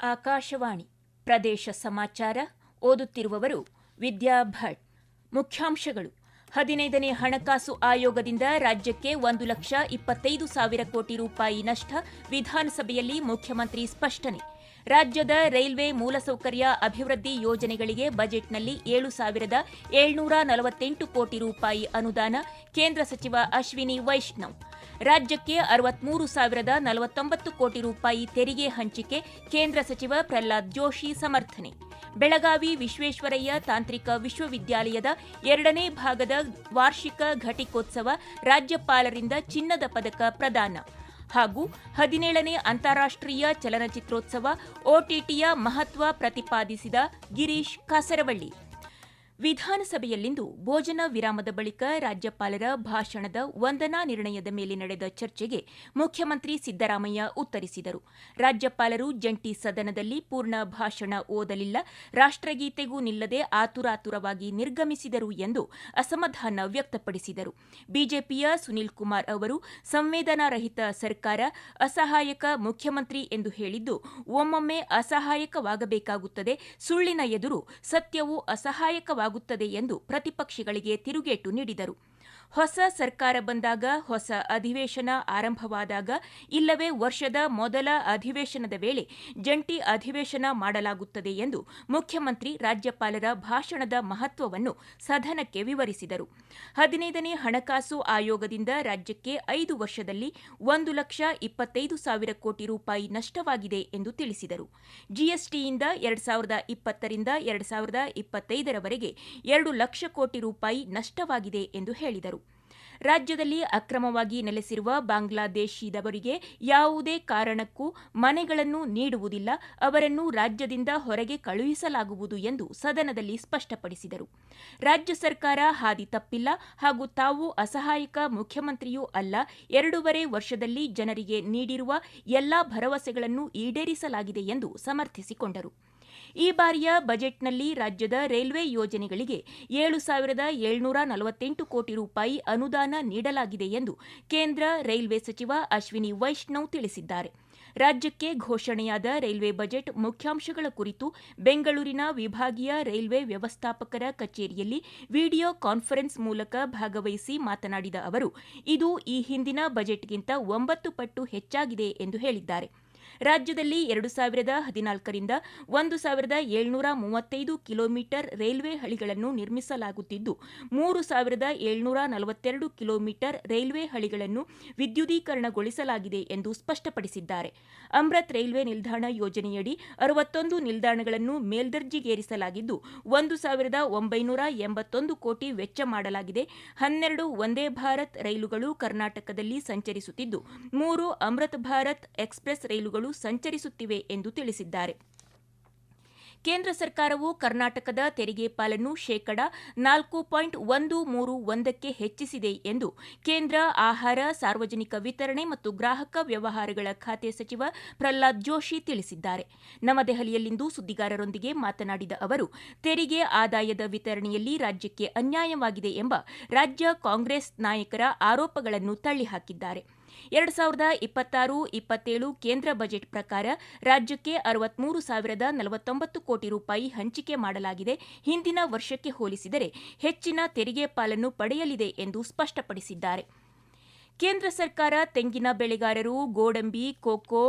ಆಕಾಶವಾಣಿ ಪ್ರದೇಶ ಸಮಾಚಾರ ಓದುತ್ತಿರುವವರು ವಿದ್ಯಾ ಭಟ್. ಮುಖ್ಯಾಂಶಗಳು: 15ನೇ ಹಣಕಾಸು ಆಯೋಗದಿಂದ ರಾಜ್ಯಕ್ಕೆ 1,25,000 ಕೋಟಿ ರೂಪಾಯಿ ನಷ್ಟ, ವಿಧಾನಸಭೆಯಲ್ಲಿ ಮುಖ್ಯಮಂತ್ರಿ ಸ್ಪಷ್ಟನೆ. ರಾಜ್ಯದ ರೈಲ್ವೆ ಮೂಲಸೌಕರ್ಯ ಅಭಿವೃದ್ಧಿ ಯೋಜನೆಗಳಿಗೆ ಬಜೆಟ್ನಲ್ಲಿ 7,748 ಕೋಟಿ ರೂಪಾಯಿ ಅನುದಾನ, ಕೇಂದ್ರ ಸಚಿವ ಅಶ್ವಿನಿ ವೈಷ್ಣವ್. ರಾಜ್ಯಕ್ಕೆ 63,049 ಕೋಟಿ ರೂಪಾಯಿ ತೆರಿಗೆ ಹಂಚಿಕೆ, ಕೇಂದ್ರ ಸಚಿವ ಪ್ರಹ್ಲಾದ್ ಜೋಶಿ ಸಮರ್ಥನೆ. ಬೆಳಗಾವಿ ವಿಶ್ವೇಶ್ವರಯ್ಯ ತಾಂತ್ರಿಕ ವಿಶ್ವವಿದ್ಯಾಲಯದ 2ನೇ ಭಾಗದ ವಾರ್ಷಿಕ ಘಟಿಕೋತ್ಸವ, ರಾಜ್ಯಪಾಲರಿಂದ ಚಿನ್ನದ ಪದಕ ಪ್ರದಾನ. ಹಾಗೂ 17ನೇ ಅಂತಾರಾಷ್ಟ್ರೀಯ ಚಲನಚಿತ್ರೋತ್ಸವ, OTTಯ ಮಹತ್ವ ಪ್ರತಿಪಾದಿಸಿದ ಗಿರೀಶ್ ಕಾಸರವಳ್ಳಿ. ವಿಧಾನಸಭೆಯಲ್ಲಿಂದು ಭೋಜನ ವಿರಾಮದ ಬಳಿಕ ರಾಜ್ಯಪಾಲರ ಭಾಷಣದ ವಂದನಾ ನಿರ್ಣಯದ ಮೇಲೆ ನಡೆದ ಚರ್ಚೆಗೆ ಮುಖ್ಯಮಂತ್ರಿ ಸಿದ್ದರಾಮಯ್ಯ ಉತ್ತರಿಸಿದರು. ರಾಜ್ಯಪಾಲರು ಜಂಟಿ ಸದನದಲ್ಲಿ ಪೂರ್ಣ ಭಾಷಣ ಓದಲಿಲ್ಲ, ರಾಷ್ಟ್ರಗೀತೆಗೂ ನಿಲ್ಲದೆ ಆತುರಾತುರವಾಗಿ ನಿರ್ಗಮಿಸಿದರು ಎಂದು ಅಸಮಾಧಾನ ವ್ಯಕ್ತಪಡಿಸಿದರು. ಬಿಜೆಪಿಯ ಸುನೀಲ್ ಕುಮಾರ್ ಅವರು ಸಂವೇದನಾರಹಿತ ಸರ್ಕಾರ, ಅಸಹಾಯಕ ಮುಖ್ಯಮಂತ್ರಿ ಎಂದು ಹೇಳಿದ್ದು ಒಮ್ಮೊಮ್ಮೆ ಅಸಹಾಯಕವಾಗಬೇಕಾಗುತ್ತದೆ, ಸುಳ್ಳಿನ ಎದುರು ಸತ್ಯವು ಅಸಹಾಯಕವಾಗುತ್ತದೆ ಎಂದು ಪ್ರತಿಪಕ್ಷಗಳಿಗೆ ತಿರುಗೇಟು ನೀಡಿದರು. ಹೊಸ ಸರ್ಕಾರ ಬಂದಾಗ, ಹೊಸ ಅಧಿವೇಶನ ಆರಂಭವಾದಾಗ, ಇಲ್ಲವೇ ವರ್ಷದ ಮೊದಲ ಅಧಿವೇಶನದ ವೇಳೆ ಜಂಟಿ ಅಧಿವೇಶನ ಮಾಡಲಾಗುತ್ತದೆ ಎಂದು ಮುಖ್ಯಮಂತ್ರಿ ರಾಜ್ಯಪಾಲರ ಭಾಷಣದ ಮಹತ್ವವನ್ನು ಸದನಕ್ಕೆ ವಿವರಿಸಿದರು. 15ನೇ ಹಣಕಾಸು ಆಯೋಗದಿಂದ ರಾಜ್ಯಕ್ಕೆ 5 ವರ್ಷದಲ್ಲಿ 1,25,000 ಕೋಟಿ ರೂಪಾಯಿ ನಷ್ಟವಾಗಿದೆ ಎಂದು ತಿಳಿಸಿದರು. ಜಿಎಸ್ಟಿಯಿಂದ 2020 ರಿಂದ 2025ರವರೆಗೆ 2 ಲಕ್ಷ ಕೋಟಿ ರೂಪಾಯಿ ನಷ್ಟವಾಗಿದೆ ಎಂದು ಹೇಳಿದರು. ರಾಜ್ಯದಲ್ಲಿ ಅಕ್ರಮವಾಗಿ ನೆಲೆಸಿರುವ ಬಾಂಗ್ಲಾದೇಶಿದವರಿಗೆ ಯಾವುದೇ ಕಾರಣಕ್ಕೂ ಮನೆಗಳನ್ನು ನೀಡುವುದಿಲ್ಲ, ಅವರನ್ನು ರಾಜ್ಯದಿಂದ ಹೊರಗೆ ಕಳುಹಿಸಲಾಗುವುದು ಎಂದು ಸದನದಲ್ಲಿ ಸ್ಪಷ್ಟಪಡಿಸಿದರು. ರಾಜ್ಯ ಸರ್ಕಾರ ಹಾದಿ ತಪ್ಪಿಲ್ಲ ಹಾಗೂ ತಾವು ಅಸಹಾಯಕ ಮುಖ್ಯಮಂತ್ರಿಯೂ ಅಲ್ಲ, 2.5 ವರ್ಷದಲ್ಲಿ ಜನರಿಗೆ ನೀಡಿರುವ ಎಲ್ಲಾ ಭರವಸೆಗಳನ್ನು ಈಡೇರಿಸಲಾಗಿದೆ ಎಂದು ಸಮರ್ಥಿಸಿಕೊಂಡರು. ಈ ಬಾರಿಯ ಬಜೆಟ್ನಲ್ಲಿ ರಾಜ್ಯದ ರೈಲ್ವೆ ಯೋಜನೆಗಳಿಗೆ 7,748 ಕೋಟಿ ರೂಪಾಯಿ ಅನುದಾನ ನೀಡಲಾಗಿದೆ ಎಂದು ಕೇಂದ್ರ ರೈಲ್ವೆ ಸಚಿವ ಅಶ್ವಿನಿ ವೈಷ್ಣವ್ ತಿಳಿಸಿದ್ದಾರೆ. ರಾಜ್ಯಕ್ಕೆ ಘೋಷಣೆಯಾದ ರೈಲ್ವೆ ಬಜೆಟ್ ಮುಖ್ಯಾಂಶಗಳ ಕುರಿತು ಬೆಂಗಳೂರಿನ ವಿಭಾಗೀಯ ರೈಲ್ವೆ ವ್ಯವಸ್ಥಾಪಕರ ಕಚೇರಿಯಲ್ಲಿ ವಿಡಿಯೋ ಕಾನ್ಫರೆನ್ಸ್ ಮೂಲಕ ಭಾಗವಹಿಸಿ ಮಾತನಾಡಿದ ಅವರು, ಇದು ಈ ಹಿಂದಿನ ಬಜೆಟ್ಗಿಂತ 9 ಪಟ್ಟು ಹೆಚ್ಚಾಗಿದೆ ಎಂದು ಹೇಳಿದ್ದಾರೆ. ರಾಜ್ಯದಲ್ಲಿ 2014 ರಿಂದ 1,735 ಕಿಲೋಮೀಟರ್ ರೈಲ್ವೆ ಹಳಿಗಳನ್ನು ನಿರ್ಮಿಸಲಾಗುತ್ತಿದ್ದು, 3,742 ಕಿಲೋಮೀಟರ್ ರೈಲ್ವೆ ಹಳಿಗಳನ್ನು ವಿದ್ಯುದೀಕರಣಗೊಳಿಸಲಾಗಿದೆ ಎಂದು ಸ್ಪಷ್ಟಪಡಿಸಿದ್ದಾರೆ. ಅಮೃತ್ ರೈಲ್ವೆ ನಿಲ್ದಾಣ ಯೋಜನೆಯಡಿ 61 ನಿಲ್ದಾಣಗಳನ್ನು ಮೇಲ್ದರ್ಜೆಗೇರಿಸಲಾಗಿದ್ದು, 1,981 ಕೋಟಿ ವೆಚ್ಚ ಮಾಡಲಾಗಿದೆ. 12 ವಂದೇ ಭಾರತ್ ರೈಲುಗಳು ಕರ್ನಾಟಕದಲ್ಲಿ ಸಂಚರಿಸುತ್ತಿದ್ದು, 3 ಅಮೃತ್ ಭಾರತ್ ಎಕ್ಸ್ಪ್ರೆಸ್ ರೈಲುಗಳು ಸಂಚರಿಸುತ್ತಿವೆ ಎಂದು ತಿಳಿಸಿದ್ದಾರೆ. ಕೇಂದ್ರ ಸರ್ಕಾರವು ಕರ್ನಾಟಕದ ತೆರಿಗೆ ಪಾಲನ್ನು 4.131% ಹೆಚ್ಚಿಸಿದೆ ಎಂದು ಕೇಂದ್ರ ಆಹಾರ, ಸಾರ್ವಜನಿಕ ವಿತರಣೆ ಮತ್ತು ಗ್ರಾಹಕ ವ್ಯವಹಾರಗಳ ಖಾತೆ ಸಚಿವ ಪ್ರಹ್ಲಾದ್ ಜೋಶಿ ತಿಳಿಸಿದ್ದಾರೆ. ನವದೆಹಲಿಯಲ್ಲಿಂದು ಸುದ್ದಿಗಾರರೊಂದಿಗೆ ಮಾತನಾಡಿದ ಅವರು, ತೆರಿಗೆ ಆದಾಯದ ವಿತರಣೆಯಲ್ಲಿ ರಾಜ್ಯಕ್ಕೆ ಅನ್ಯಾಯವಾಗಿದೆ ಎಂಬ ರಾಜ್ಯ ಕಾಂಗ್ರೆಸ್ ನಾಯಕರ ಆರೋಪಗಳನ್ನು ತಳ್ಳಿಹಾಕಿದ್ದಾರೆ. 2026-27 ಕೇಂದ್ರ ಬಜೆಟ್ ಪ್ರಕಾರ ರಾಜ್ಯಕ್ಕೆ 63,049 ಕೋಟಿ ರೂಪಾಯಿ ಹಂಚಿಕೆ ಮಾಡಲಾಗಿದೆ. ಹಿಂದಿನ ವರ್ಷಕ್ಕೆ ಹೋಲಿಸಿದರೆ ಹೆಚ್ಚಿನ ತೆರಿಗೆ ಪಾಲನ್ನು ಪಡೆಯಲಿದೆ ಎಂದು ಸ್ಪಷ್ಟಪಡಿಸಿದ್ದಾರೆ. ಕೇಂದ್ರ ಸರ್ಕಾರ ತೆಂಗಿನ ಬೆಳೆಗಾರರು, ಗೋಡಂಬಿ, ಕೋಕೋ,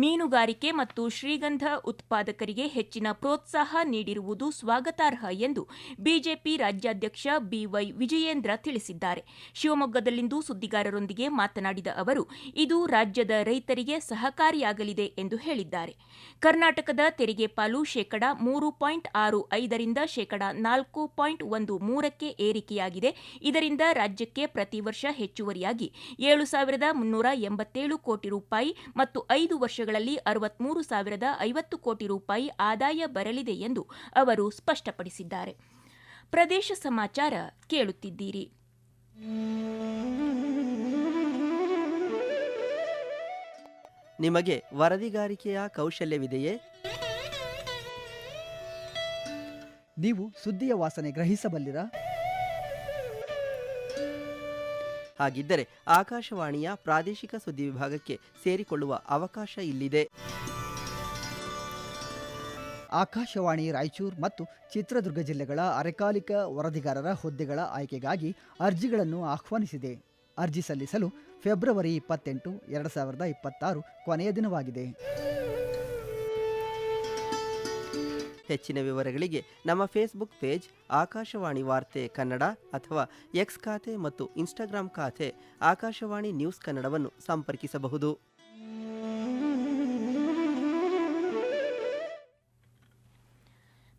ಮೀನುಗಾರಿಕೆ ಮತ್ತು ಶ್ರೀಗಂಧ ಉತ್ಪಾದಕರಿಗೆ ಹೆಚ್ಚಿನ ಪ್ರೋತ್ಸಾಹ ನೀಡಿರುವುದು ಸ್ವಾಗತಾರ್ಹ ಎಂದು ಬಿಜೆಪಿ ರಾಜ್ಯಾಧ್ಯಕ್ಷ ಬಿವೈ ವಿಜಯೇಂದ್ರ ತಿಳಿಸಿದ್ದಾರೆ. ಶಿವಮೊಗ್ಗದಲ್ಲಿಂದು ಸುದ್ದಿಗಾರರೊಂದಿಗೆ ಮಾತನಾಡಿದ ಅವರು, ಇದು ರಾಜ್ಯದ ರೈತರಿಗೆ ಸಹಕಾರಿಯಾಗಲಿದೆ ಎಂದು ಹೇಳಿದ್ದಾರೆ. ಕರ್ನಾಟಕದ ತೆರಿಗೆ ಪಾಲು 3.65 ರಿಂದ 4.13ಕ್ಕೆ ಏರಿಕೆಯಾಗಿದೆ. ಇದರಿಂದ ರಾಜ್ಯಕ್ಕೆ ಪ್ರತಿ ವರ್ಷ ಹೆಚ್ಚುವರಿಯಾಗಿ 7,387 ಕೋಟಿ ರೂಪಾಯಿ ಮತ್ತು 5 ವರ್ಷಗಳಲ್ಲಿ 63,050 ಕೋಟಿ ರೂಪಾಯಿ ಆದಾಯ ಬರಲಿದೆ ಎಂದು ಅವರು ಸ್ಪಷ್ಟಪಡಿಸಿದ್ದಾರೆ. ಪ್ರದೇಶ ಸಮಾಚಾರ ಕೇಳುತ್ತಿದ್ದೀರಿ. ನಿಮಗೆ ವರದಿಗಾರಿಕೆಯ ಕೌಶಲ್ಯವಿದೆಯೇ? ನೀವು ಸುದ್ದಿಯ ವಾಸನೆ ಗ್ರಹಿಸಬಲ್ಲಿರಾ? ಹಾಗಿದ್ದರೆ ಆಕಾಶವಾಣಿಯ ಪ್ರಾದೇಶಿಕ ಸುದ್ದಿ ವಿಭಾಗಕ್ಕೆ ಸೇರಿಕೊಳ್ಳುವ ಅವಕಾಶ ಇಲ್ಲಿದೆ. ಆಕಾಶವಾಣಿ ರಾಯಚೂರು ಮತ್ತು ಚಿತ್ರದುರ್ಗ ಜಿಲ್ಲೆಗಳ ಅರೆಕಾಲಿಕ ವರದಿಗಾರರ ಹುದ್ದೆಗಳ ಆಯ್ಕೆಗಾಗಿ ಅರ್ಜಿಗಳನ್ನು ಆಹ್ವಾನಿಸಿದೆ. ಅರ್ಜಿ ಸಲ್ಲಿಸಲು ಫೆಬ್ರವರಿ 28, 2026 ಕೊನೆಯ ದಿನವಾಗಿದೆ. ಹೆಚ್ಚಿನ ವಿವರಗಳಿಗೆ ನಮ್ಮ ಫೇಸ್ಬುಕ್ ಪೇಜ್ ಆಕಾಶವಾಣಿ ವಾರ್ತೆ ಕನ್ನಡ ಅಥವಾ ಎಕ್ಸ್ ಖಾತೆ ಮತ್ತು ಇನ್ಸ್ಟಾಗ್ರಾಂ ಖಾತೆ ಆಕಾಶವಾಣಿ ನ್ಯೂಸ್ ಕನ್ನಡವನ್ನು ಸಂಪರ್ಕಿಸಬಹುದು.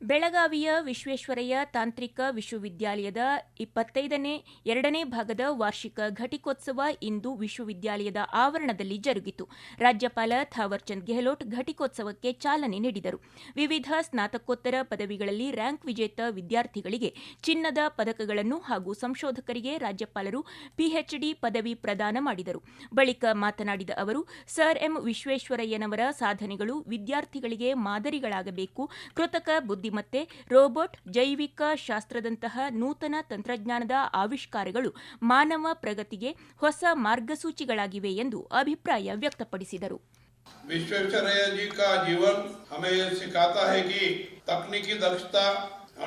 ಬೆಳಗಾವಿಯ ವಿಶ್ವೇಶ್ವರಯ್ಯ ತಾಂತ್ರಿಕ ವಿಶ್ವವಿದ್ಯಾಲಯದ 25ನೇ 2ನೇ ಭಾಗದ ವಾರ್ಷಿಕ ಘಟಿಕೋತ್ಸವ ಇಂದು ವಿಶ್ವವಿದ್ಯಾಲಯದ ಆವರಣದಲ್ಲಿ ಜರುಗಿತು. ರಾಜ್ಯಪಾಲ ಥಾವರ್ಚಂದ್ ಗೆಹ್ಲೋಟ್ ಘಟಿಕೋತ್ಸವಕ್ಕೆ ಚಾಲನೆ ನೀಡಿದರು. ವಿವಿಧ ಸ್ನಾತಕೋತ್ತರ ಪದವಿಗಳಲ್ಲಿ ರ್ಯಾಂಕ್ ವಿಜೇತ ವಿದ್ಯಾರ್ಥಿಗಳಿಗೆ ಚಿನ್ನದ ಪದಕಗಳನ್ನು ಹಾಗೂ ಸಂಶೋಧಕರಿಗೆ ರಾಜ್ಯಪಾಲರು ಪಿಎಚ್ಡಿ ಪದವಿ ಪ್ರದಾನ ಮಾಡಿದರು. ಬಳಿಕ ಮಾತನಾಡಿದ ಅವರು, ಸರ್ ಎಂ ವಿಶ್ವೇಶ್ವರಯ್ಯನವರ ಸಾಧನೆಗಳು ವಿದ್ಯಾರ್ಥಿಗಳಿಗೆ ಮಾದರಿಗಳಾಗಬೇಕು. ಕೃತಕ ಬುದ್ಧಿಮತ್ತೆ, ರೋಬೋಟ್, ಜೈವಿಕ ಶಾಸ್ತ್ರದಂತಹ ನೂತನ ತಂತ್ರಜ್ಞಾನದ ಆವಿಷ್ಕಾರಗಳು ಮಾನವ ಪ್ರಗತಿಗೆ ಹೊಸ ಮಾರ್ಗಸೂಚಿಗಳಾಗಿವೆ ಎಂದು ಅಭಿಪ್ರಾಯ ವ್ಯಕ್ತಪಡಿಸಿದರು. विश्वेश्वरैया जी का जीवन हमें यह सिखाता है कि तकनीकी दक्षता,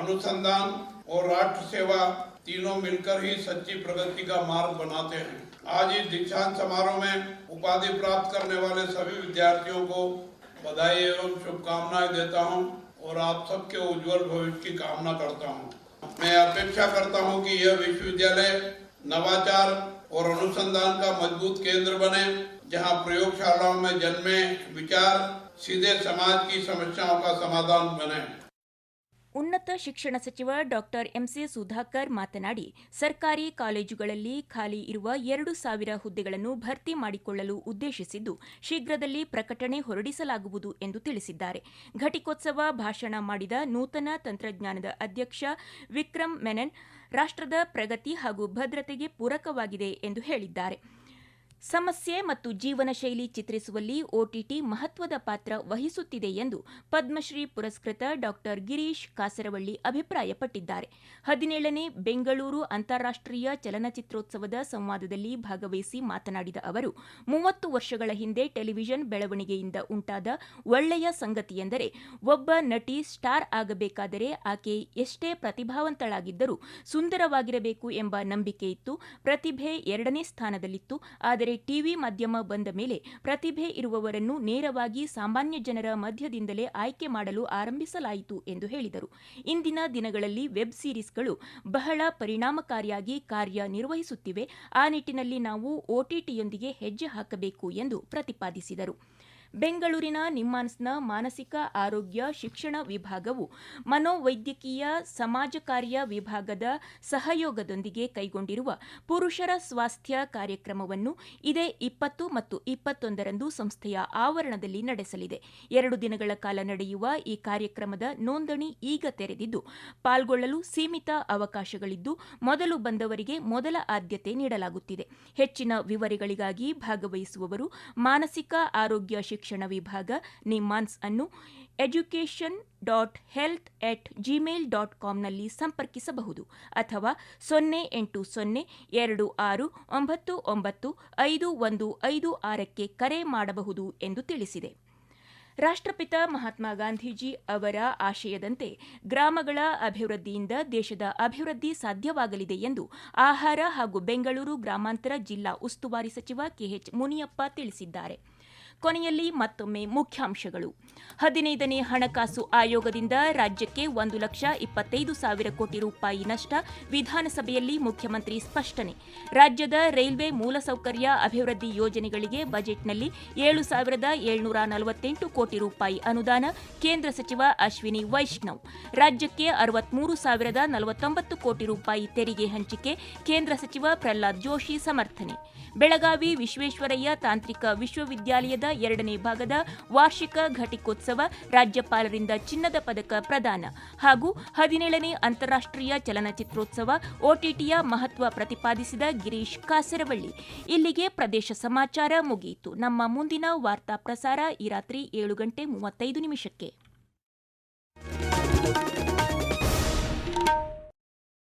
अनुसंधान और राष्ट्र सेवा तीनों मिलकर ही सच्ची प्रगति का मार्ग बनाते हैं. आज इस दीक्षांत समारोह में उपाधि प्राप्त करने वाले सभी विद्यार्थियों को बधाई एवं शुभकामनाएं देता हूं और आप सबके उज्जवल भविष्य की कामना करता हूं. मैं अपेक्षा करता हूं कि यह विश्वविद्यालय नवाचार और अनुसंधान का मजबूत केंद्र बने, जहां प्रयोगशालाओं में जन्मे विचार सीधे समाज की समस्याओं का समाधान बने. ಉನ್ನತ ಶಿಕ್ಷಣ ಸಚಿವ ಡಾ ಎಂಸಿ ಸುಧಾಕರ್ ಮಾತನಾಡಿ, ಸರ್ಕಾರಿ ಕಾಲೇಜುಗಳಲ್ಲಿ ಖಾಲಿ ಇರುವ 2,000 ಹುದ್ದೆಗಳನ್ನು ಭರ್ತಿ ಮಾಡಿಕೊಳ್ಳಲು ಉದ್ದೇಶಿಸಿದ್ದು ಶೀಘ್ರದಲ್ಲಿ ಪ್ರಕಟಣೆ ಹೊರಡಿಸಲಾಗುವುದು ಎಂದು ತಿಳಿಸಿದ್ದಾರೆ. ಘಟಿಕೋತ್ಸವ ಭಾಷಣ ಮಾಡಿದ ನೂತನ ತಂತ್ರಜ್ಞಾನದ ಅಧ್ಯಕ್ಷ ವಿಕ್ರಮ್ ಮೆನನ್, ರಾಷ್ಟ್ರದ ಪ್ರಗತಿ ಹಾಗೂ ಭದ್ರತೆಗೆ ಪೂರಕವಾಗಿದೆ ಎಂದು ಹೇಳಿದ್ದಾರೆ. ಸಮಸ್ಯೆ ಮತ್ತು ಜೀವನ ಶೈಲಿ ಚಿತ್ರಿಸುವಲ್ಲಿ ಒಟಿಟಿ ಮಹತ್ವದ ಪಾತ್ರ ವಹಿಸುತ್ತಿದೆ ಎಂದು ಪದ್ಮಶ್ರೀ ಪುರಸ್ಕೃತ ಡಾ ಗಿರೀಶ್ ಕಾಸರವಳ್ಳಿ ಅಭಿಪ್ರಾಯಪಟ್ಟಿದ್ದಾರೆ. 17ನೇ ಬೆಂಗಳೂರು ಅಂತಾರಾಷ್ಟ್ರೀಯ ಚಲನಚಿತ್ರೋತ್ಸವದ ಸಂವಾದದಲ್ಲಿ ಭಾಗವಹಿಸಿ ಮಾತನಾಡಿದ ಅವರು, 30 ವರ್ಷಗಳ ಹಿಂದೆ ಟೆಲಿವಿಷನ್ ಬೆಳವಣಿಗೆಯಿಂದ ಉಂಟಾದ ಒಳ್ಳೆಯ ಸಂಗತಿಯೆಂದರೆ ಒಬ್ಬ ನಟಿ ಸ್ಟಾರ್ ಆಗಬೇಕಾದರೆ ಆಕೆ ಎಷ್ಟೇ ಪ್ರತಿಭಾವಂತಳಾಗಿದ್ದರೂ ಸುಂದರವಾಗಿರಬೇಕು ಎಂಬ ನಂಬಿಕೆ ಇತ್ತು. ಪ್ರತಿಭೆ 2ನೇ ಸ್ಥಾನದಲ್ಲಿತ್ತು. ಆದರೆ ಟಿವಿ ಮಾಧ್ಯಮ ಬಂದ ಮೇಲೆ ಪ್ರತಿಭೆ ಇರುವವರನ್ನು ನೇರವಾಗಿ ಸಾಮಾನ್ಯ ಜನರ ಮಧ್ಯದಿಂದಲೇ ಆಯ್ಕೆ ಮಾಡಲು ಆರಂಭಿಸಲಾಯಿತು ಎಂದು ಹೇಳಿದರು. ಇಂದಿನ ದಿನಗಳಲ್ಲಿ ವೆಬ್ ಸೀರೀಸ್ಗಳು ಬಹಳ ಪರಿಣಾಮಕಾರಿಯಾಗಿ ಕಾರ್ಯನಿರ್ವಹಿಸುತ್ತಿವೆ. ಆ ನಿಟ್ಟಿನಲ್ಲಿ ನಾವು ಒಟಿಟಿಯೊಂದಿಗೆ ಹೆಜ್ಜೆ ಹಾಕಬೇಕು ಎಂದು ಪ್ರತಿಪಾದಿಸಿದರು. ಬೆಂಗಳೂರಿನ ನಿಮ್ಹಾನ್ಸ್ನ ಮಾನಸಿಕ ಆರೋಗ್ಯ ಶಿಕ್ಷಣ ವಿಭಾಗವು ಮನೋವೈದ್ಯಕೀಯ ಸಮಾಜ ಕಾರ್ಯ ವಿಭಾಗದ ಸಹಯೋಗದೊಂದಿಗೆ ಕೈಗೊಂಡಿರುವ ಪುರುಷರ ಸ್ವಾಸ್ಥ್ಯ ಕಾರ್ಯಕ್ರಮವನ್ನು ಇದೇ 20 ಮತ್ತು 21ರಂದು ಸಂಸ್ಥೆಯ ಆವರಣದಲ್ಲಿ ನಡೆಸಲಿದೆ. 2 ದಿನಗಳ ಕಾಲ ನಡೆಯುವ ಈ ಕಾರ್ಯಕ್ರಮದ ನೋಂದಣಿ ಈಗ ತೆರೆದಿದ್ದು, ಪಾಲ್ಗೊಳ್ಳಲು ಸೀಮಿತ ಅವಕಾಶಗಳಿದ್ದು ಮೊದಲು ಬಂದವರಿಗೆ ಮೊದಲ ಆದ್ಯತೆ ನೀಡಲಾಗುತ್ತಿದೆ. ಹೆಚ್ಚಿನ ವಿವರಗಳಿಗಾಗಿ ಭಾಗವಹಿಸುವವರು ಮಾನಸಿಕ ಆರೋಗ್ಯ ಶಿಕ್ಷಣ ವಿಭಾಗ ನಿಮ್ಹಾನ್ಸ್ ಅನ್ನು education.health@gmail.com ನಲ್ಲಿ ಸಂಪರ್ಕಿಸಬಹುದು ಅಥವಾ 08026995156ಕ್ಕೆ ಕರೆ ಮಾಡಬಹುದು ಎಂದು ತಿಳಿಸಿದೆ. ರಾಷ್ಟ್ರಪಿತ ಮಹಾತ್ಮ ಗಾಂಧೀಜಿ ಅವರ ಆಶಯದಂತೆ ಗ್ರಾಮಗಳ ಅಭಿವೃದ್ಧಿಯಿಂದ ದೇಶದ ಅಭಿವೃದ್ಧಿ ಸಾಧ್ಯವಾಗಲಿದೆ ಎಂದು ಆಹಾರ ಹಾಗೂ ಬೆಂಗಳೂರು ಗ್ರಾಮಾಂತರ ಜಿಲ್ಲಾ ಉಸ್ತುವಾರಿ ಸಚಿವ ಕೆಎಚ್ ಮುನಿಯಪ್ಪ ತಿಳಿಸಿದ್ದಾರೆ. ಕೊನೆಯಲ್ಲಿ ಮತ್ತೊಮ್ಮೆ ಮುಖ್ಯಾಂಶಗಳು. 15ನೇ ಹಣಕಾಸು ಆಯೋಗದಿಂದ ರಾಜ್ಯಕ್ಕೆ 1,25,000 ಕೋಟಿ ರೂಪಾಯಿ ನಷ್ಟ, ವಿಧಾನಸಭೆಯಲ್ಲಿ ಮುಖ್ಯಮಂತ್ರಿ ಸ್ಪಷ್ಟನೆ. ರಾಜ್ಯದ ರೈಲ್ವೆ ಮೂಲಸೌಕರ್ಯ ಅಭಿವೃದ್ಧಿ ಯೋಜನೆಗಳಿಗೆ ಬಜೆಟ್ನಲ್ಲಿ 7,748 ಕೋಟಿ ರೂಪಾಯಿ ಅನುದಾನ, ಕೇಂದ್ರ ಸಚಿವ ಅಶ್ವಿನಿ ವೈಷ್ಣವ್. ರಾಜ್ಯಕ್ಕೆ 63,049 ಕೋಟಿ ರೂಪಾಯಿ ತೆರಿಗೆ ಹಂಚಿಕೆ, ಕೇಂದ್ರ ಸಚಿವ ಪ್ರಹ್ಲಾದ್ ಜೋಶಿ ಸಮರ್ಥನೆ. ಬೆಳಗಾವಿ ವಿಶ್ವೇಶ್ವರಯ್ಯ ತಾಂತ್ರಿಕ ವಿಶ್ವವಿದ್ಯಾಲಯದ 2ನೇ ಭಾಗದ ವಾರ್ಷಿಕ ಘಟಿಕೋತ್ಸವ, ರಾಜ್ಯಪಾಲರಿಂದ ಚಿನ್ನದ ಪದಕ ಪ್ರದಾನ ಹಾಗೂ 17ನೇ ಅಂತಾರಾಷ್ಟ್ರೀಯ ಚಲನಚಿತ್ರೋತ್ಸವ, ಒಟಿಟಿಯ ಮಹತ್ವ ಪ್ರತಿಪಾದಿಸಿದ ಗಿರೀಶ್ ಕಾಸರವಳ್ಳಿ. ಇಲ್ಲಿಗೆ ಪ್ರದೇಶ ಸಮಾಚಾರ ಮುಗಿಯಿತು. ನಮ್ಮ ಮುಂದಿನ ವಾರ್ತಾ ಪ್ರಸಾರ ಈ ರಾತ್ರಿ 7:35